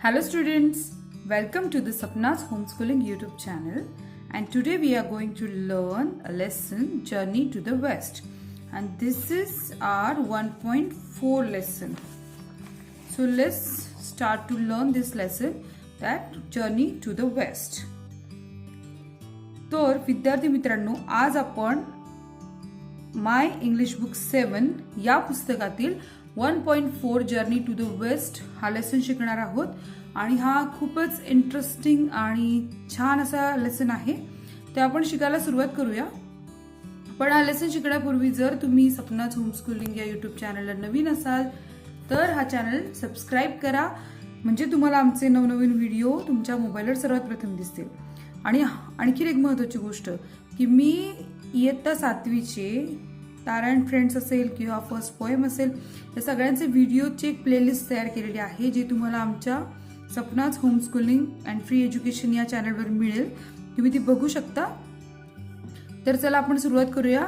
Hello students, welcome to the Sapna's Homeschooling YouTube channel, and today we are going to learn a lesson, Journey to the West, and this is our 1.4 lesson. So let's start to learn this lesson, that Journey to the West. तर विद्यार्थी मित्रांनो, आज आपण माय English book 7 या पुस्तकातील 1.4 journey to the waste हा lesson शिकणार आहोत आणि हा खूपच इंटरेस्टिंग आणि छान असा लेसन आहे. ते आपण शिकायला सुरुवात करूया. पण हा लेसन शिकण्यापूर्वी जर तुम्ही सपनाच होमस्कूलिंग या युट्यूब चॅनलला नवीन असाल तर हा चॅनल सबस्क्राईब करा, म्हणजे तुम्हाला आमचे नवनवीन व्हिडिओ तुमच्या मोबाईलवर सर्वात प्रथम दिसतील. आणि आणखी एक महत्त्वाची गोष्ट की मी इयत्ता 7वीचे तारा अँड फ्रेंड्स असेल किंवा फर्स्ट पोएम असेल या सगळ्यांचे व्हिडिओची एक प्लेलिस्ट तयार केलेली आहे, जी तुम्हाला आमच्या सपनाच होमस्कूलिंग अँड फ्री एज्युकेशन या चॅनलवर मिळेल. तुम्ही ती बघू शकता. तर चला आपण सुरुवात करूया.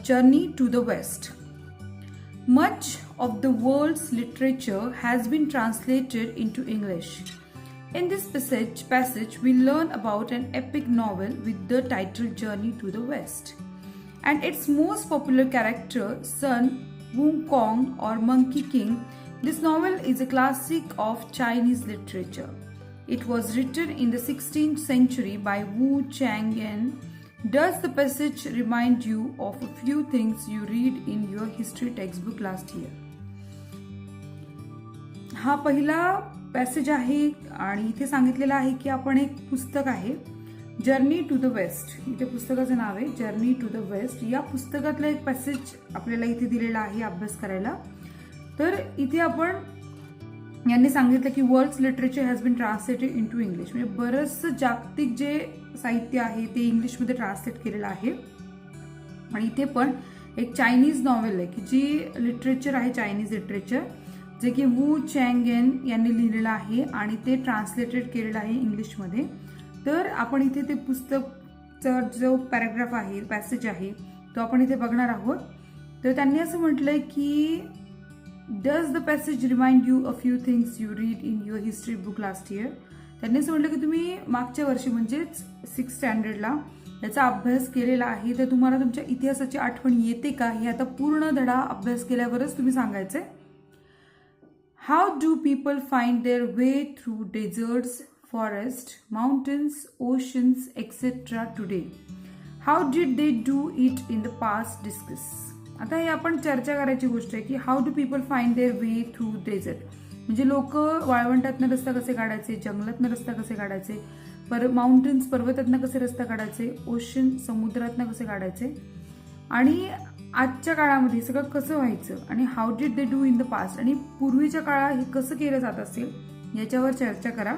Journey to the West. Much of the world's literature has been translated into English. In this passage, we learn about an epic novel with the title Journey to the West. And its most popular character, Sun Wukong or Monkey King, this novel is a classic of Chinese literature. It was written in the 16th century by Wu Chang'an. Does the passage remind you of a few things you read in your history textbook last year? हा पहिला passage आहे आणि इथे सांगितलेलं आहे की आपण एक पुस्तक आहे जर्नी टू द वेस्ट. इथे पुस्तकाचं नाव आहे जर्नी टू द वेस्ट. या पुस्तकातला एक पॅसेज आपल्याला इथे दिलेला आहे अभ्यास करायला. तर इथे आपण यांनी सांगितलं की world's literature has been translated into English, म्हणजे बरंचसं जागतिक जे साहित्य आहे ते इंग्लिशमध्ये ट्रान्सलेट केलेलं आहे. आणि इथे पण एक चायनीज नॉवेल आहे की जी लिटरेचर आहे चायनीज लिटरेचर, जे की वू चँगएन यांनी लिहिलेलं आहे आणि ते ट्रान्सलेटेड केलेलं आहे इंग्लिशमध्ये. तर आपण इथे ते पुस्तकचा जो पॅराग्राफ आहे पॅसेज आहे तो आपण इथे बघणार आहोत. तर त्यांनी असं म्हटलंय की does the passage remind you a few things you read in your history book last year. त्यांनी असं म्हटलं की तुम्ही मागच्या वर्षी म्हणजेच 6th स्टँडर्डला याचा अभ्यास केलेला आहे, तर तुम्हाला तुमच्या इतिहासाची आठवण येते का हे आता पूर्ण धडा अभ्यास केल्यावरच तुम्ही सांगायचंय. How do people find their way through deserts, forests, mountains, oceans, etc. today? How did they do it in the past? Discuss. आता हे आपण चर्चा करायची गोष्ट आहे की how do people find their way through desert, म्हणजे लोक वाळवंटातनं रस्ता कसे काढायचे, जंगलातनं रस्ता कसे काढायचे, माउंटेन्स पर्वतातनं कसे रस्ता काढायचे, ओशन समुद्रातनं कसे काढायचे, आणि आजच्या काळामध्ये सगळं कसं व्हायचं, आणि how did they do in the past, आणि पूर्वीच्या काळात हे कसं केलं जात असेल याच्यावर चर्चा करा.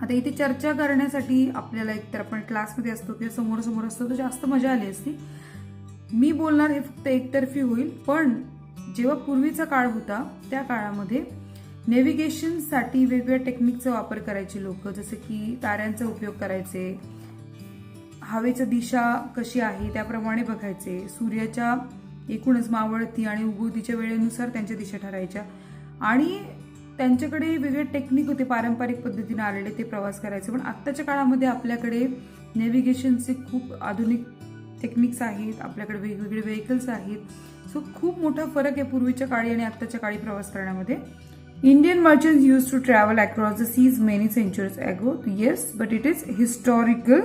आता इथे चर्चा करण्यासाठी आपल्याला एकतर आपण क्लासमध्ये असतो किंवा समोर समोर असतो तर जास्त मजा आली असती. मी बोलणार हे फक्त एकतर्फी होईल, पण जेव्हा पूर्वीचा काळ होता त्या काळामध्ये नेव्हिगेशनसाठी वेगवेगळ्या टेक्निकचा वापर करायचे लोक, जसे की ताऱ्यांचा उपयोग करायचे, हवेची दिशा कशी आहे त्याप्रमाणे बघायचे, सूर्याच्या एकूणच मावळती आणि उगवतीच्या वेळेनुसार त्यांच्या दिशा ठरायच्या, आणि त्यांच्याकडे वेगळे टेक्निक होते पारंपरिक पद्धतीने आलेले, ते प्रवास करायचे. पण आत्ताच्या काळामध्ये आपल्याकडे नेव्हिगेशनचे खूप आधुनिक टेक्निक्स आहेत, आपल्याकडे वेगवेगळे व्हेकल्स आहेत. सो खूप मोठा फरक आहे पूर्वीच्या काळी आणि आत्ताच्या काळी प्रवास करण्यामध्ये. Indian merchants use to travel across the seas many centuries ago. Yes, but it is historical,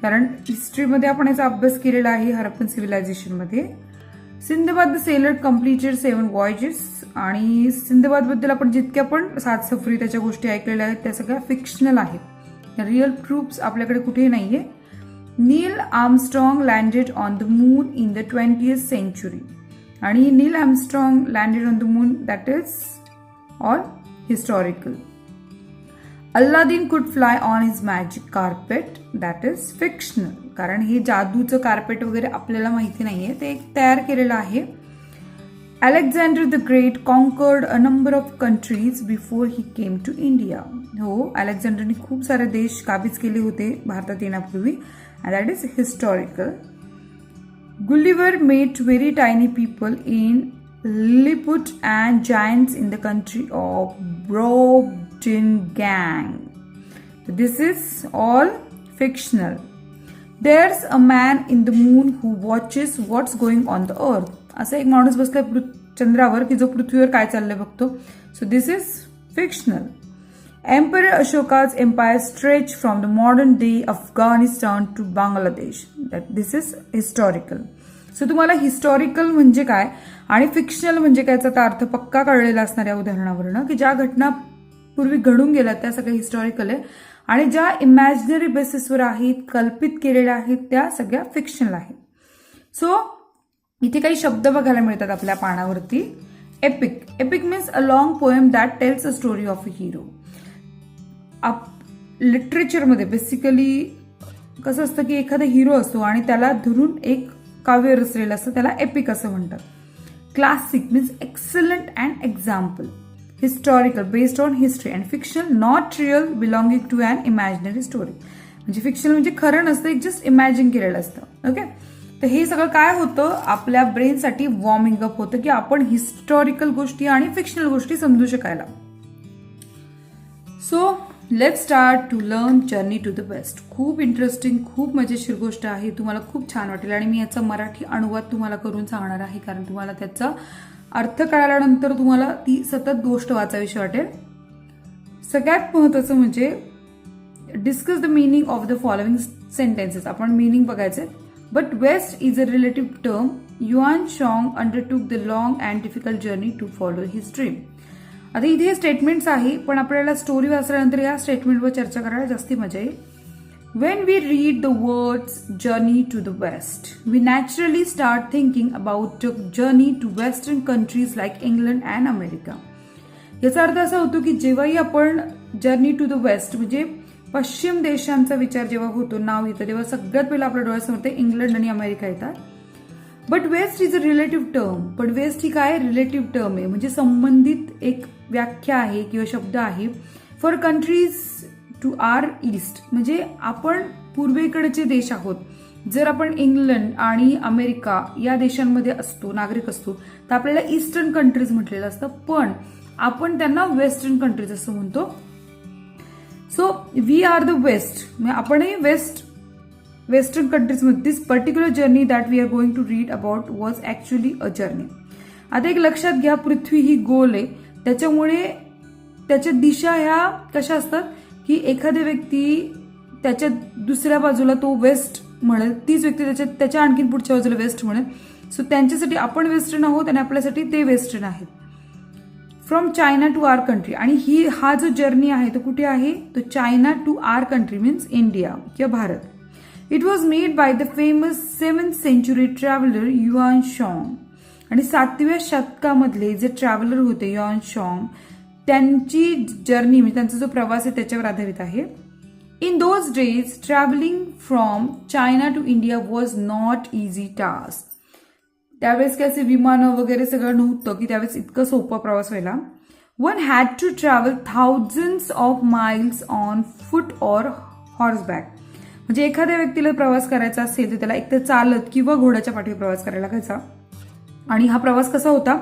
कारण हिस्ट्रीमध्ये आपण याचा अभ्यास केलेला आहे हरप्पन सिव्हिलायझेशनमध्ये. Sindbad the sailor completed 7 voyages, आणि सिंधबादबद्दल आपण जितक्या पण 7 सफरी त्याच्या गोष्टी ऐकलेल्या आहेत त्या सगळ्या फिक्शनल आहेत, रिअल प्रूफ्स आपल्याकडे कुठेही नाहीये. Neil Armstrong landed on the moon in the 20th century, आणि Neil Armstrong landed on the moon, that is all historical. Aladdin could fly on his magic carpet, that is fictional, कारण हे जादूचं carpet वगैरे आपल्याला माहिती नाहीये, ते एक तयार केलेलं आहे. Alexander the Great conquered a number of countries before he came to India. हो, अलेक्झांडरने खूप सारे देश काबीज केले होते भारतात येण्यापूर्वी, and that is historical. Gulliver met very tiny people in Lilliput and giants in the country of Brobdingang. So this is all fictional. There's a man in the moon who watches what's going on the earth. असा एक माणूस बसलाय चंद्रावर की जो पृथ्वीवर काय चाललंय बघतो. So this is fictional. Emperor Ashoka's empire stretched from the modern day Afghanistan to Bangladesh. This is historical. So तुम्हाला हिस्टॉरिकल म्हणजे काय आणि फिक्शनल म्हणजे काय याचा अर्थ पक्का कळलेला असणार या उदाहरणावरनं की ज्या घटना पूर्वी घडून गेल्या त्या सगळ्या हिस्टॉरिकल आहे आणि ज्या इमॅजिनरी बेसिसवर आहेत कल्पित केलेल्या आहेत त्या सगळ्या फिक्शनल आहेत. सो इथे काही शब्द बघायला मिळतात आपल्या पानावरती. Epic. Epic means a long poem that tells a story of a hero. लिटरेचरमध्ये बेसिकली कसं असतं की एखादा हिरो असतो आणि त्याला धरून एक काव्य रचलेलं असतं त्याला एपिक असं म्हणतात. Classic means excellent and example. Historical based on history and fiction not real belonging to an imaginary story. म्हणजे फिक्शन म्हणजे खरं नसतं एक जस्ट इमॅजिन केलेलं असतं. ओके. तर हे सगळं काय होतं आपल्या ब्रेनसाठी वॉर्मिंग अप होतं की आपण हिस्टॉरिकल गोष्टी आणि फिक्शनल गोष्टी समजू शकायला. So let's start to learn journey to the west. खूप इंटरेस्टिंग खूप मजेशीर गोष्ट आहे. तुम्हाला खूप छान वाटेल आणि मी याचा मराठी अनुवाद तुम्हाला करून सांगणार आहे कारण तुम्हाला त्याचा अर्थ कळाल्यानंतर तुम्हाला ती सतत गोष्ट वाचावीशी वाटेल. सगळ्यात महत्वाचं म्हणजे discuss the meaning of the following sentences. आपण मीनिंग बघायचे. But west is a relative term. Yuan Shang undertook the long and difficult journey to follow his dream. आता इथे स्टेटमेंट्स आहे पण आपल्याला स्टोरी वाचल्यानंतर या स्टेटमेंटवर चर्चा करायला जास्ती मजा येईल. When we read the words Journey to the West we naturally start thinking about journey to western countries like England and America. याचा अर्थ असा होतो की जेव्हाही आपण जर्नी टू द वेस्ट म्हणजे पश्चिम देशांचा विचार जेव्हा होतो नाव येतं तेव्हा सगळ्यात पहिला आपल्या डोळ्यासमोर इंग्लंड आणि अमेरिका येतात. But west is a relative term. पण वेस्ट ही काय रिलेटिव्ह टर्म आहे म्हणजे संबंधित एक व्याख्या आहे किंवा शब्द आहे for countries to our east. म्हणजे आपण पूर्वेकडचे देश आहोत. जर आपण इंग्लंड आणि अमेरिका या देशांमध्ये असतो नागरिक असतो तर आपल्याला ईस्टर्न कंट्रीज म्हटलेलं असतं पण आपण त्यांना वेस्टर्न कंट्रीज असं म्हणतो. So we are the west. आपणही वेस्टर्न कंट्रीजमध्ये this particular journey that we are going to read about was actually a journey. आता एक लक्षात घ्या पृथ्वी ही गोल आहे त्याच्यामुळे त्याच्या दिशा ह्या कशा असतात की एखादी व्यक्ती त्याच्या दुसऱ्या बाजूला तो वेस्ट म्हणेल तीच व्यक्ती त्याच्या आणखीन पुढच्या बाजूला वेस्ट म्हणेल. सो त्यांच्यासाठी आपण वेस्टर्न आहोत आणि आपल्यासाठी ते वेस्टर्न आहेत. From China to our country. आणि हा जो जर्नी आहे तो कुठे आहे तो China to our country means India किंवा Bharat. It was made by the famous 7th century traveller Yuan Shang. आणि 7व्या शतकामधले जे ट्रॅव्हलर होते युआन शॉंग त्यांची जर्नी म्हणजे त्यांचा जो प्रवास आहे त्याच्यावर आधारित आहे. In those days travelling from China to India was not easy task. त्यावेळेस काय असे विमानं वगैरे सगळं नव्हतं की त्यावेळेस इतकं सोपा प्रवास व्हायला. One had to travel thousands of miles on foot or horseback. म्हणजे एखाद्या व्यक्तीला प्रवास करायचा असेल तर त्याला एकतर चालत किंवा घोड्याच्या पाठीवर प्रवास करायला लागायचा. आणि हा प्रवास कसा होता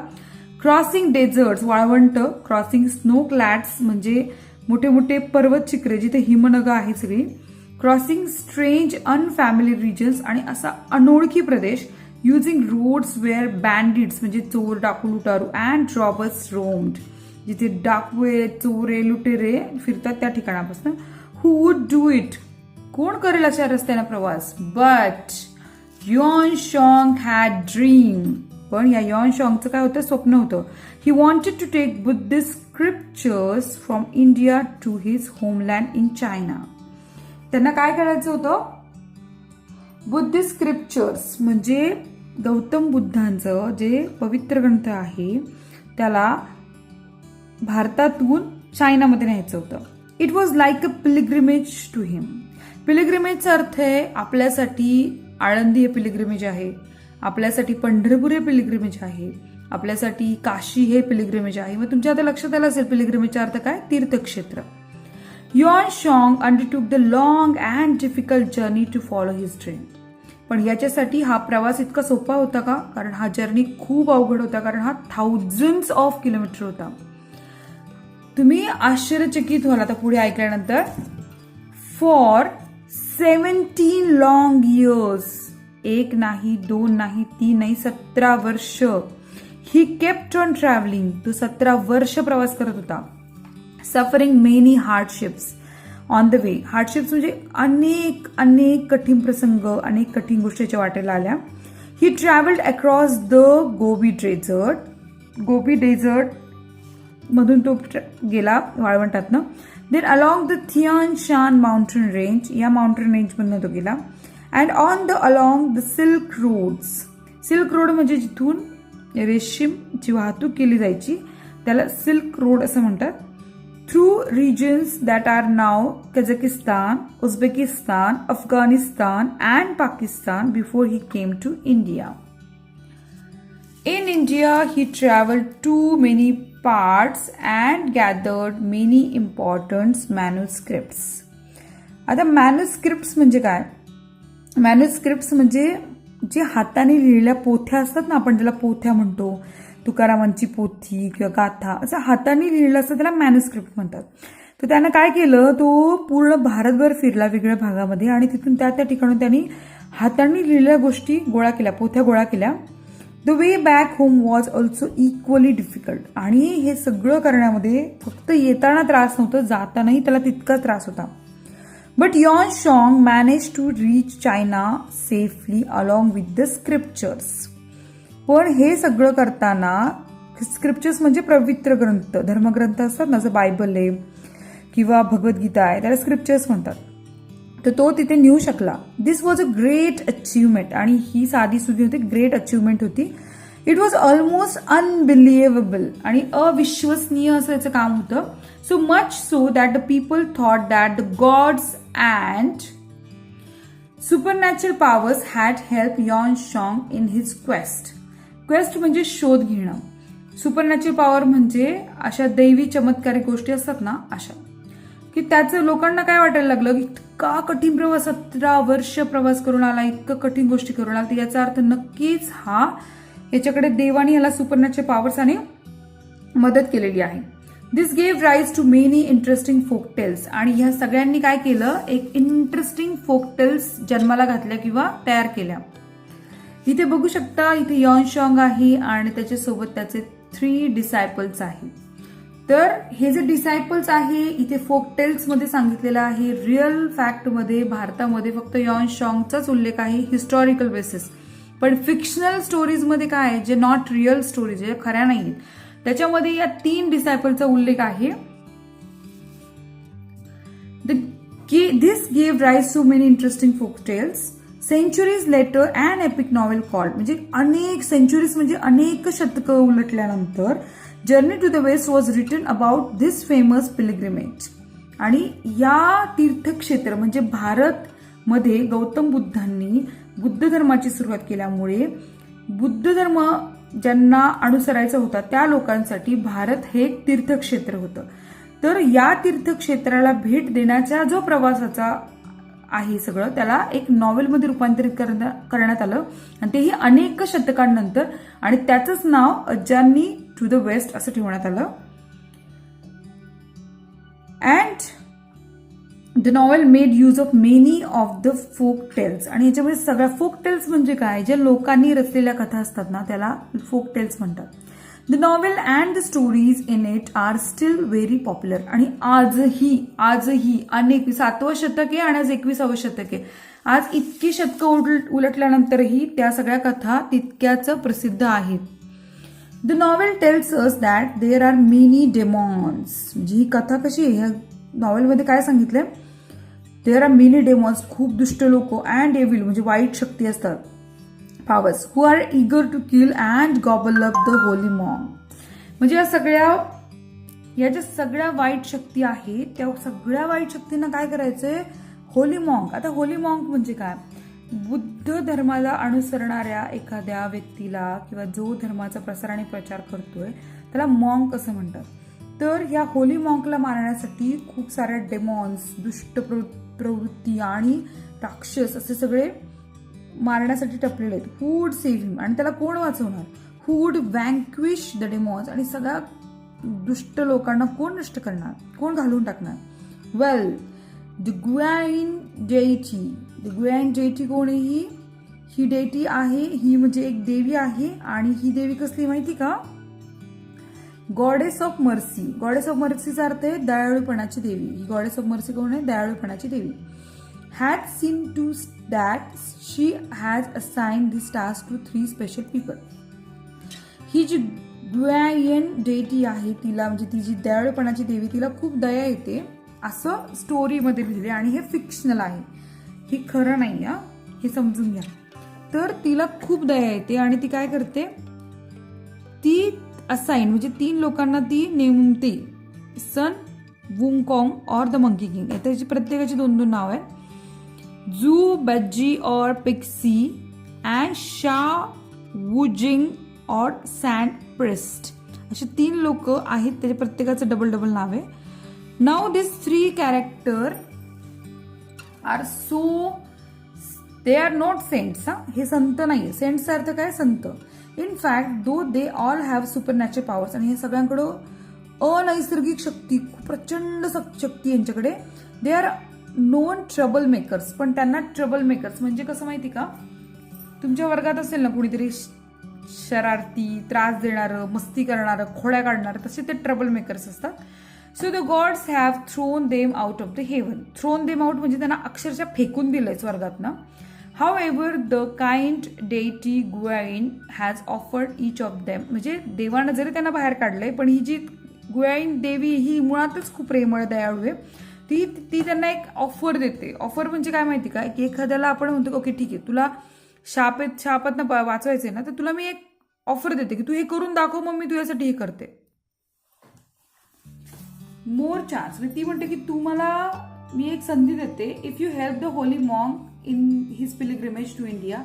क्रॉसिंग डेझर्ट्स वाळवंट क्रॉसिंग स्नो क्लॅड्स म्हणजे मोठे मोठे पर्वत शिखरे जिथे हिमनगं आहेत सगळी क्रॉसिंग स्ट्रेंज अनफॅमिली रिजन्स आणि असा अनोळखी प्रदेश युझिंग रोड्स वेअर बँडिट्स म्हणजे चोर डाकू लुटारू अँड रॉबर्स रोम्ड जिथे डाकवे चोरे लुटेरे फिरतात त्या ठिकाणापासून. Who would do it. कोण करेल अशा रस्त्याने प्रवास. But Yuan Shang had dream. पण या युआन शॉंगचं काय होतं स्वप्न होतं. He wanted to take Buddhist scriptures from India to his homeland in China. त्यांना काय करायचं होतं बुद्धिस्ट स्क्रिप्चर्स म्हणजे गौतम बुद्धांचं जे पवित्र ग्रंथ आहे त्याला भारतातून चायनामध्ये न्यायचं होतं. It was like a pilgrimage to him. पिलिग्रिमेजचा अर्थ आहे आपल्यासाठी आळंदी हे पिलिग्रिमेज आहे आपल्यासाठी पंढरपूर हे पिलिग्रिमेज आहे आपल्यासाठी काशी हे पिलिग्रिमेज आहे. मग तुमच्या आता लक्षात आलं असेल पिलिग्रिमेजचा अर्थ काय तीर्थक्षेत्र. Yuan Shang undertook the long and difficult journey to follow his dream. पण याच्यासाठी हा प्रवास इतका सोपा होता का? कारण हा जर्नी खूप अवघड होता, कारण हा थाउजंड्स ऑफ किलोमीटर होता. तुम्ही आश्चर्यचकित व्हाल आता पुढे ऐकल्यानंतर. फॉर 17 लॉंग इयर्स, 1 नाही 2 नाही 3 नाही 17 वर्ष, ही केप्ट ऑन ट्रॅव्हलिंग, तो 17 वर्ष प्रवास करत होता. Suffering many hardships on the way. Hardships म्हणजे अनेक अनेक कठीण प्रसंग, अनेक कठीण गोष्टीच्या वाटेला आल्या. He travelled across the Gobi desert. Gobi desert मधून तो गेला वाळवंटातनं. Then along the Thian Shan mountain range, या माउंटेन रेंज मधून तो गेला. And on the along the silk roads. Silk road म्हणजे जिथून रेशीमची वाहतूक केली जायची त्याला सिल्क रोड असं म्हणतात. Through regions that are now Kazakhstan, Uzbekistan, Afghanistan and Pakistan before he came to India. In India, he traveled to many parts and gathered many important manuscripts. आता manuscripts म्हणजे काय? मॅन्युस्क्रिप्ट्स म्हणजे जे हाताने लिहिलेल्या पोथ्या असतात ना, आपण ज्याला पोथ्या म्हणतो, तुकारामांची पोथी किंवा गाथा, असं हाताने लिहिलेलं असतं त्याला मॅन्युस्क्रिप्ट म्हणतात. तर त्यानं काय केलं, तो पूर्ण भारतभर फिरला वेगवेगळ्या भागामध्ये आणि तिथून त्या त्या ठिकाणून त्यांनी हाताने लिहिलेल्या गोष्टी गोळा केल्या, पोथ्या गोळा केल्या. The way back home was also equally difficult. आणि हे सगळं करण्यामध्ये फक्त येताना त्रास नव्हतं, जातानाही त्याला तितकाच त्रास होता. But Yuan Shang manage to reach China safely along with the scriptures. पण हे सगळं करताना, स्क्रिप्चर्स म्हणजे पवित्र ग्रंथ, धर्मग्रंथ असतात ना, जसं बायबल आहे किंवा भगवद्गीता आहे, त्याला स्क्रिप्चर्स म्हणतात. तर तो तिथे नेऊ शकला. This was a great achievement. आणि ही साधी सुधी होती, ग्रेट अचिव्हमेंट होती. इट वॉज ऑलमोस्ट अनबिलिव्हेबल, आणि अविश्वसनीय असं याचं काम होतं. So much so that the people thought that the gods and supernatural powers had help Yuan Shang in his quest. Quest म्हणजे शोध घेणं. सुपरनॅचरल पॉवर म्हणजे अशा दैवी चमत्कारिक गोष्टी असतात ना, अशा की त्याचं लोकांना काय वाटायला लागलं, इतका कठीण प्रवास, 17 वर्ष प्रवास करून आला, इतकं कठीण गोष्टी करून आला, तर याचा अर्थ नक्कीच हा याच्याकडे देवानी याला सुपरनॅचरल पॉवर्सने मदत केलेली आहे. This gave rise to many interesting folktales. आणि ह्या सगळ्यांनी काय केलं, एक इंटरेस्टिंग फोकटेल्स जन्माला घातल्या किंवा तयार केल्या. इथे बघू शकता, इथे युआन शॉंग आहे आणि त्याच्यासोबत त्याचे 3 डिसायपल्स आहेत. तर हे जे डिसायपल्स आहे इथे फोकटेल्स मध्ये सांगितलेलं आहे. रिअल फॅक्ट मध्ये भारतामध्ये फक्त युआन शॉंगचाच उल्लेख आहे हिस्टॉरिकल बेसिस. पण फिक्शनल स्टोरीज मध्ये काय आहे, जे नॉट रिअल स्टोरीज, जे खऱ्या नाहीत, त्याच्यामध्ये या 3 डिसायपलचा उल्लेख आहे. This gave rise to many interesting folktales. Centuries later and epic novel called, म्हणजे अनेक सेंचुरीज म्हणजे अनेक शतकं उलटल्यानंतर journey to the west was written about this famous pilgrimage. आणि या तीर्थक्षेत्र म्हणजे भारत मध्ये गौतम बुद्धांनी बुद्ध धर्माची सुरुवात केल्यामुळे बुद्ध धर्म ज्यांना अनुसरायचा होता त्या लोकांसाठी भारत हे एक तीर्थक्षेत्र होतं. तर या तीर्थक्षेत्राला भेट देण्याचा जो प्रवासाचा आहे सगळं, त्याला एक नॉवेलमध्ये रूपांतरित करण्यात आलं, आणि तेही अनेक शतकांनंतर. आणि त्याचंच नाव a journey to the west असं ठेवण्यात आलं. And the novel made use of many of the folk tales. आणि याच्यामध्ये सगळ्या फोक टेल्स म्हणजे काय, ज्या लोकांनी रचलेल्या कथा असतात ना, त्याला फोक टेल्स म्हणतात. The novel and the stories in it are still very popular. आणि आजही अनेक 7वं शतक आहे आणि आज 21वं शतक आहे. आज इतकी शतकं उलटल्यानंतरही त्या सगळ्या कथा तितक्याच प्रसिद्ध आहेत. The novel tells us that there are many demons. म्हणजे ही कथा कशी आहे, ह्या नॉवेलमध्ये काय सांगितलंय, देअर आर मेनी डेमॉन्स, खूप दुष्ट लोक, अँड एविल म्हणजे वाईट शक्ती असतात, powers who are eager to kill and gobble up the holy monk. म्हणजे या ज्या सगळ्या वाईट शक्ती आहेत, त्या सगळ्या वाईट शक्तींना काय करायचंय, होली मॉन्क. आता होली मॉन्क म्हणजे काय, बुद्ध धर्माला अनुसरणाऱ्या एखाद्या व्यक्तीला किंवा जो धर्माचा प्रसार आणि प्रचार करतोय त्याला मॉन्क असं म्हणतात. तर या होली मॉन्कला मारण्यासाठी खूप साऱ्या डेमॉन्स, दुष्ट प्रवृत्ती आणि राक्षस असे सगळे मारण्यासाठी टपलेले आहेत. हू वुड सेव्ह हिम, आणि त्याला कोण वाचवणार? हू वुड वँक्विश द डेमॉन्स, आणि सगळ्या दुष्ट लोकांना कोण नष्ट करणार, कोण घालून टाकणार? वेल, द ग्वॅइन डेटी. द ग्वॅइन डेटी कोण आहे? ही डेटी आहे, ही म्हणजे एक देवी आहे, आणि ही देवी कसली माहिती का? Goddess of mercy. Goddess of मर्सीचा अर्थ आहे दयाळूपणाची देवी. ही गॉडेस ऑफ मर्सी कोण आहे? दयाळूपणाची देवी. Has seen to that she has assign this task to 3 special people. ही जी ग्वॅइन डेटी आहे तिला, म्हणजे ती जी दयाळूपणाची देवी, तिला खूप दया येते असं स्टोरीमध्ये लिहिले, आणि हे फिक्शनल आहे, हे खरं नाही, हे समजून घ्या. तर तिला खूप दया येते आणि ती काय करते? ती असाइन म्हणजे 3 लोकांना ती नेमते. सन वुंगकॉंग और द मंकी किंग. त्याची प्रत्येकाची 2-2 नाव आहेत. झू बज्जी और पिक्सी अँड शा वुजिंग और सँड प्रिस्ट. असे 3 लोक आहेत, त्याच्या प्रत्येकाचं डबल नाव आहे. Now this 3 character are so, they are not saints. हे संत नाही. सेंट्सचा अर्थ काय? संत. In fact though they all have super natural powers, आणि हे सगळ्यांकडं अनैसर्गिक शक्ती, खूप प्रचंड शक्ती यांच्याकडे. They are known trouble makers. पण त्यांना ट्रबल मेकर्स म्हणजे कसं माहिती का? तुमच्या वर्गात असेल ना कुणीतरी शरारती, त्रास देणारं, मस्ती करणारं, खोड्या काढणारं, तसे ते ट्रबल मेकर्स असतात. So the gods have thrown them out of the heaven. Thrown them out म्हणजे त्यांना अक्षरशः फेकून दिलंय स्वर्गातनं. However, the kind deity Guain has offered each of them. म्हणजे देवानं जरी त्यांना बाहेर काढलंय, पण ही जी गुआइन देवी ही मुळातच खूप प्रेमळ, दयाळू आहे. ती त्यांना एक ऑफर देते. ऑफर म्हणजे काय माहिती का? की एखाद्याला आपण म्हणतो ओके ठीक आहे, तुला शापातनं वाचवायचंय ना, तर तुला मी एक ऑफर देते की तू हे करून दाखव, मग मी तुझ्यासाठी हे करते. More chance. ती म्हणते की तू मला, मी एक संधी देते. If you help the holy monk in his pilgrimage to India.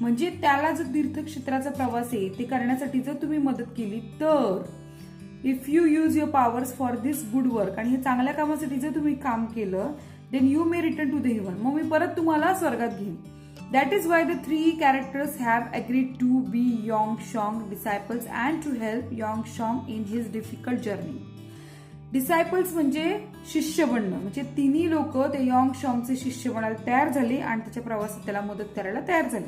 म्हणजे त्याला जर तीर्थक्षेत्राचा प्रवास आहे ते करण्यासाठी जर तुम्ही मदत केली तर, if you use your powers for this good work, आणि हे चांगल्या कामासाठी जर तुम्ही काम केलं, then you may return to the heaven. मग मी परत तुम्हाला स्वर्गात घेईन. That is why the 3 characters have agreed to be Yongshong disciples and to help Yongshong in his difficult journey. Disciples म्हणजे शिष्य बनणं, म्हणजे 3 लोक ते योंगशॉंगचे शिष्य बनायला तयार झाले आणि त्याच्या प्रवासात त्याला मदत करायला तयार झाले.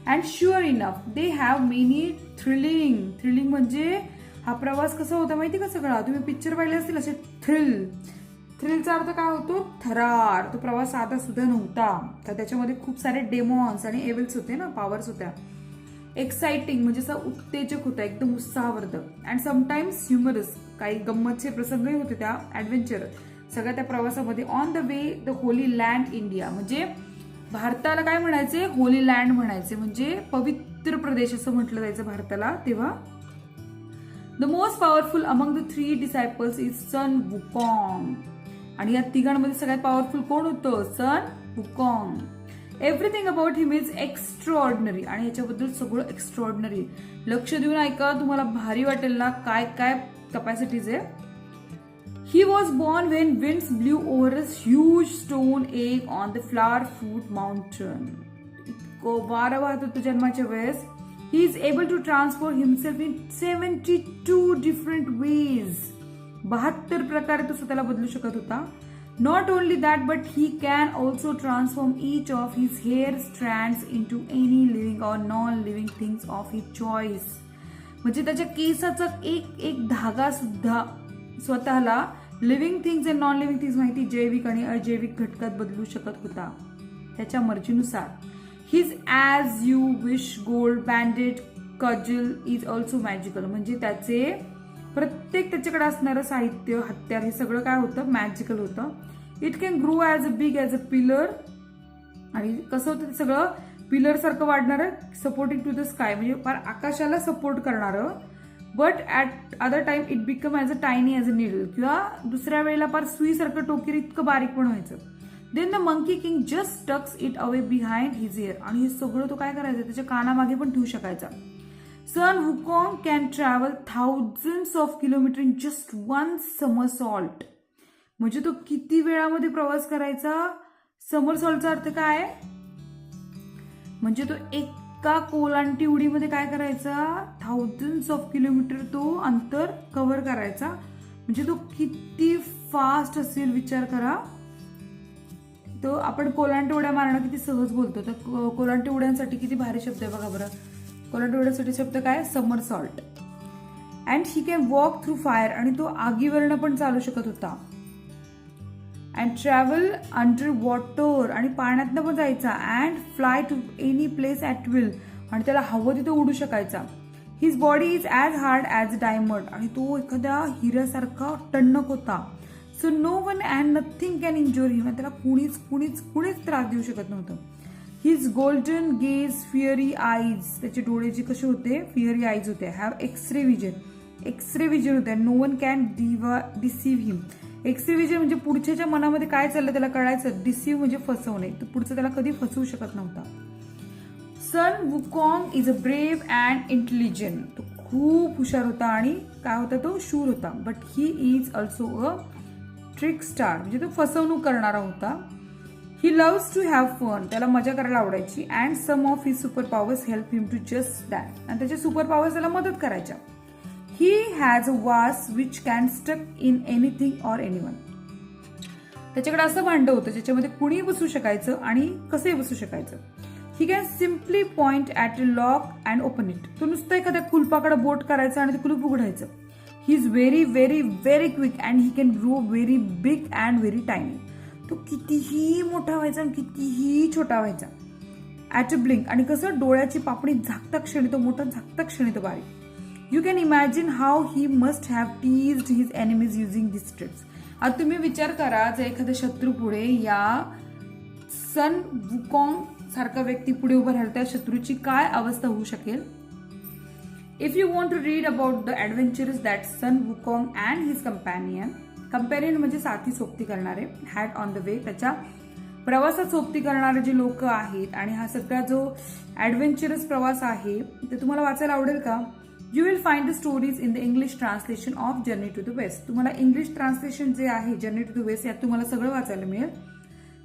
And sure enough they have many thrilling म्हणजे हा प्रवास कसा होता माहिती का? सगळा तुम्ही पिक्चर पाहिले असतील असे. थ्रिलचा अर्थ काय होतो? थरार. तो प्रवास साधा सुद्धा नव्हता, तर त्याच्यामध्ये खूप सारे डेमॉन्स आणि एव्हिल्स होते ना, पॉवर्स होत्या. एक्साइटिंग म्हणजे असं उत्तेजक होता, एकदम उत्साहवर्धक. अँड समटाइम्स ह्युमरस, काही गंमतचे प्रसंगही होते त्या ऍडव्हेंचर सगळ्या त्या प्रवासामध्ये. On the way the Holy land India, म्हणजे भारताला काय म्हणायचे? होली लँड म्हणायचे, म्हणजे पवित्र प्रदेश असं म्हटलं जायचं भारताला तेव्हा. The most powerful among the 3 disciples is Sun Wukong. आणि या तिघांमध्ये सगळ्यात पॉवरफुल कोण होतं? Sun Wukong. Everything about him is extraordinary. आणि याच्याबद्दल सगळं एक्स्ट्राऑर्डिनरी. लक्ष देऊन ऐका, तुम्हाला भारी वाटेल ना काय काय कॅपॅसिटीज आहे. He was born when winds blew over a huge stone egg on the Flower Fruit Mountain. इतकं वारं वाहत होतं जन्माच्या वेळेस. He is able to transform himself in 72 different ways. 72 प्रकारे तो स्वतःला बदलू शकत होता. Not only that, but he can also transform each of his hair strands into any living or non-living things of his choice. म्हणजे त्याच्या केसाचा एक धागा सुद्धा स्वतःला living things and non living things माहिती जैविक आणि अजैविक घटकात बदलू शकत होता त्याच्या मर्जीनुसार. His as you wish gold banded causal is also magical. म्हणजे त्याचे प्रत्येक त्याच्याकडे असणारं साहित्य, हत्यार, हे सगळं काय होतं? मॅजिकल होतं. It can grow as a big as a pillar. आणि कसं होतं ते सगळं पिलर सारखं वाढणारं, सपोर्टिंग टू द स्काय, म्हणजे फार आकाशाला सपोर्ट करणारं. But at other time it become as a tiny as a needle. किंवा दुसऱ्या वेळेला फार सुईसारखं टोकीर इतकं बारीक पण व्हायचं. Then the monkey king just tucks it away behind his ear. आणि हे सगळं तो काय करायचं? त्याच्या कानामागे पण ठेवू शकायचा. Sun Wukong can travel thousands of kilometre in just 1 somersault. म्हणजे तो किती वेळामध्ये प्रवास करायचा? समरसॉल्टचा अर्थ काय? म्हणजे तो एका कोलांटी उडीमध्ये काय करायचा, थाउजंड्स ऑफ किलोमीटर तो अंतर कव्हर करायचा. म्हणजे तो किती फास्ट असेल विचार करा. तो आपण कोलांटी उड्या मारणं किती सहज बोलतो, तर कोलांटी उड्यांसाठी किती भारी शब्द आहे बघा बरं. कोलांटी उड्यासाठी शब्द काय, somersault. And he can walk through fire, आणि तो आगीवरनं पण चालू शकत होता. अँड ट्रॅव्हल अंडर वॉटर, आणि पाण्यातनं पण जायचा. And fly to any place at will, आणि त्याला हवं तिथं उडू शकायचा. His body is as hard as diamond, आणि तो एखाद्या हिऱ्यासारखा टणक होता. So no one and nothing can injure him, त्याला कुणीच त्रास देऊ शकत नव्हतं. His golden gaze, fiery eyes, त्याचे डोळे जे कसे होते, फिअरी आईज होते. हॅव एक्सरे विजन होते. No one can deceive him. X-ray vision म्हणजे पुढच्याच्या मनामध्ये काय चाललं त्याला कळायचं. डिसीव्ह म्हणजे फसवणे, तर पुढचं त्याला कधी फसवू शकत नव्हता. Sun Wukong is a brave and intelligent, तो खूप हुशार होता आणि काय होता, तो शूर होता. But he is also a trickster, म्हणजे तो फसवणूक करणारा होता. He loves to have fun, त्याला मजा करायला आवडायची. And some of his super powers help him to just that, आणि त्याचे सुपर पॉवर्स त्याला मदत करायच्या. ही has a vase which can stuck in anything or anyone, त्याच्याकडे असं भांड होतं ज्याच्यामध्ये कुणीही बसू शकायचं आणि कसंही बसू शकायचं. He can simply point at a lock and open it, तो नुसतं एखाद्या कुलपाकडे बोट करायचं आणि ते कुलूप उघडायचं. He is very very very quick and he can grow very big and very tiny, तो कितीही मोठा व्हायचा आणि कितीही छोटा व्हायचा. ॲट अ ब्लिंक, आणि कसं डोळ्याची पापणी झाकता क्षणी तो मोठा, झाकता क्षणी तो बारीक. You can imagine how he must have teased his enemies using this tricks. आता तुम्ही विचार करा, जर एखाद्या शत्रू पुढे या सन वुकॉंग सारखा व्यक्ती पुढे उभा राहिला, त्या शत्रूची काय अवस्था होऊ शकेल. If you want to read about the adventures that Sun Wukong and his companion म्हणजे साथी सोबती करणारे, हॅड ऑन द वे, त्याच्या प्रवासात सोबती करणारे जे लोक आहेत, आणि हा सगळा जो ॲडव्हेंचरस प्रवास आहे ते तुम्हाला वाचायला आवडेल का. You will find the stories in the English translation of Journey to the West. तुम्हाला इंग्लिश ट्रान्सलेशन जे आहे जर्नी टू द वेस्ट, यात तुम्हाला सगळं वाचायला मिळेल.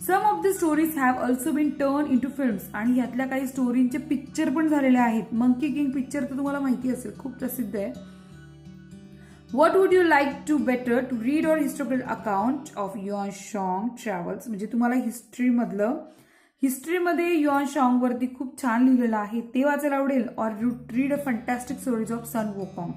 Some of the stories have also been turn in to films, आणि यातल्या काही स्टोरींचे पिक्चर पण झालेले आहेत. मंकी किंग पिक्चर तर तुम्हाला माहिती असेल, खूप प्रसिद्ध आहे. What would you like to better to read or historical account of Yuan Shang travels, म्हणजे तुम्हाला हिस्ट्रीमध्ये युआन शाँग वरती खूप छान लिहिलेलं आहे ते वाचायला आवडेल. Or read a fantastic stories of Sun Wukong,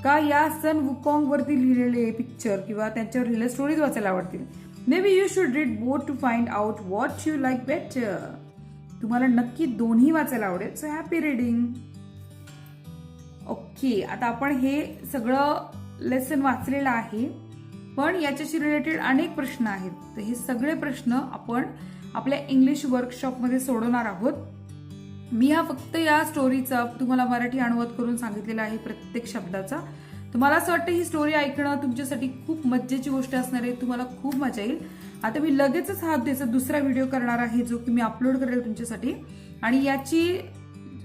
का या सन वुकॉंग वरती लिहिलेले पिक्चर किंवा त्यांच्यावर लिहिलेल्या स्टोरीज वाचायला आवडतील. Maybe you should read both to find out what you like better. तुम्हाला नक्की दोन्ही वाचायला आवडेल. So happy reading. ओके, आता आपण हे सगळं लेसन वाचलेलं आहे, पण याच्याशी रिलेटेड अनेक प्रश्न आहेत. तर हे सगळे प्रश्न आपण आपल्या इंग्लिश वर्कशॉपमध्ये सोडवणार आहोत. मी हा फक्त या स्टोरीचा तुम्हाला मराठी अनुवाद करून सांगितलेला आहे प्रत्येक शब्दाचा. तुम्हाला असं वाटतं ही स्टोरी ऐकणं तुमच्यासाठी खूप मजेची गोष्ट असणार आहे, तुम्हाला खूप मजा येईल. आता मी लगेचच हा त्याचा दुसरा व्हिडिओ करणार आहे जो की मी अपलोड करेल तुमच्यासाठी, आणि याची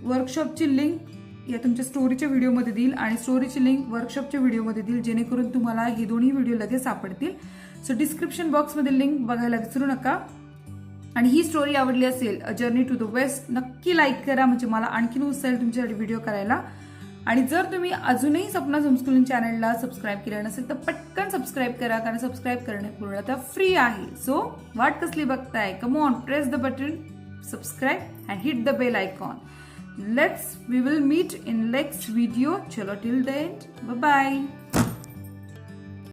वर्कशॉपची लिंक या तुमच्या स्टोरीच्या व्हिडिओमध्ये देईल आणि स्टोरीची लिंक वर्कशॉपच्या व्हिडिओमध्ये देईल, जेणेकरून तुम्हाला हे दोन्ही व्हिडिओ लगेच सापडतील. सो डिस्क्रिप्शन बॉक्समध्ये लिंक बघायला विसरू नका. आणि ही स्टोरी आवडली असेल, a journey to the west, नक्की लाईक करा, म्हणजे मला आणखीन उत्साह येईल तुमच्यासाठी व्हिडिओ करायला. आणि जर तुम्ही अजूनही सपनाज होमस्कूलिंग चॅनलला सबस्क्राईब केलं नसेल तर पटकन सबस्क्राईब करा, कारण सबस्क्राईब करणे पूर्णतः फ्री आहे. सो वाट कसली बघताय, come on, press the button subscribe and hit the bell icon. We will meet in next video. Chalo, till then, bye bye.